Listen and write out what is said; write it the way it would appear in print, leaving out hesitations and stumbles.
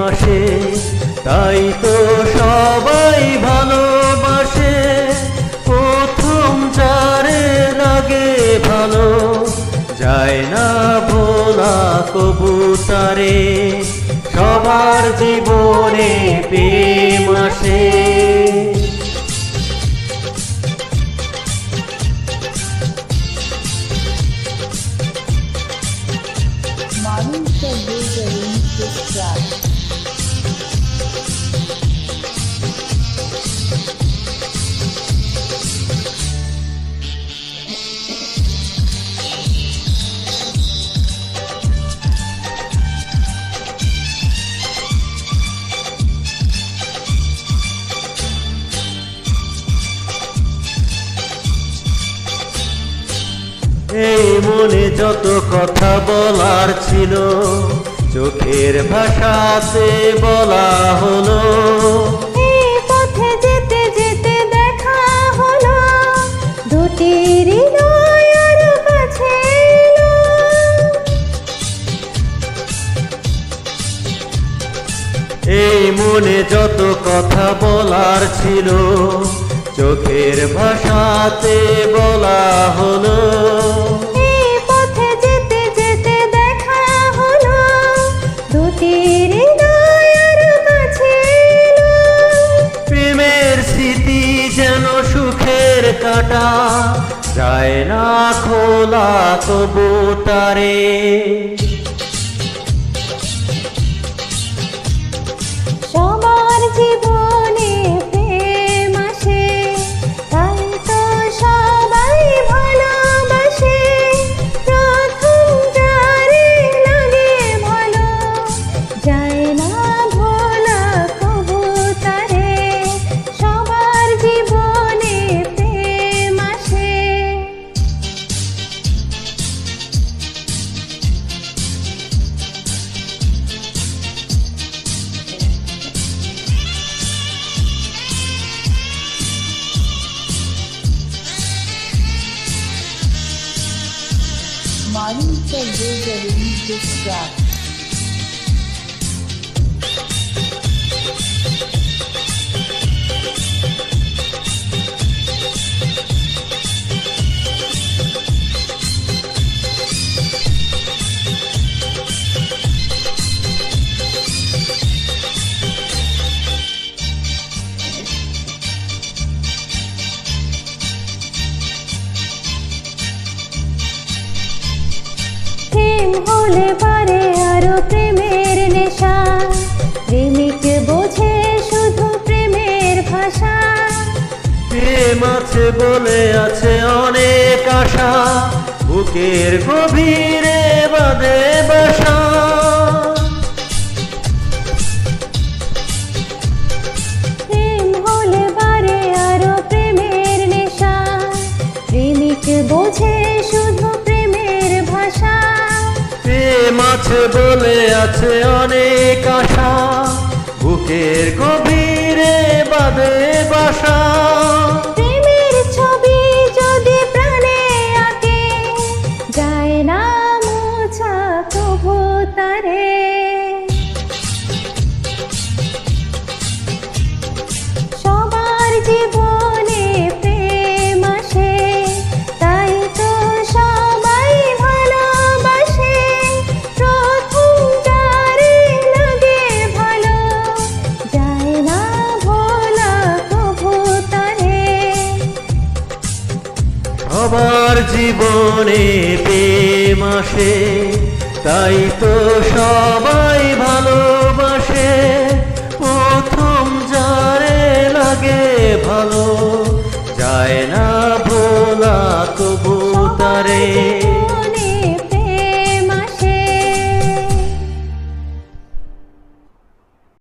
আসে, তাই তো সবাই ভালোবাসে। প্রথম যারে লাগে ভালো, যায় না ভোলা কবু তারে। সবার জীবনে প্রেম আসে। Manisha Dutta remixes track. এই মনে যত কথা বলার ছিল, চোখের ভাষাতে বলা হলো। এই পথে যেতে যেতে দেখা হলো, দুটি হৃদয় আরো কাছে এলো। এই মনে যত কথা বলার ছিল, চোখের ভাষাতে বলা হলো। এই পথে যেতে যেতে দেখা হলো, দুটি হৃদয় আরো কাছে এলো। প্রেমের স্মৃতি যেন সুখের কাটা, যায় না খোলা তবু তারে। সবার জীবনে প্রেম আসে, তাই তো সবাই ভালোবাসে। প্রথম যারে লাগে ভালো, যায় না ভোলা কবু তারে। সবার জীবনে প্রেম আসে। Manisha Dutta remixes track. প্রেম হলে পারে আরো প্রেমের নেশা, প্রেমিক বোঝে শুধু প্রেমের ভাষা। প্রেম আছে বলে আছে অনেক আশা, বুকের গভীরে বাঁধে বাসা। প্রেম হলে পারে আরো প্রেমের নেশা, প্রেমিক বোঝে শুধু প্রেমের ভাষা। প্রেম আছে বলে আছে অনেক আশা, বুকের গভীরে বাঁধে বাসা। প্রেমের ছবি যদি প্রাণে আঁকে, যায় না মোছা তবু তারে। সবার জীবনে প্রেম আসে, তাই তো সবাই ভালোবাসে। প্রথম যারে লাগে ভালো, যায় না ভোলা কবু তারে। সবার জীবনে প্রেম আসে, তাই তো সবাই ভালোবাসে। প্রথম যারে লাগে ভালো, যায় না ভোলা তবু তারে।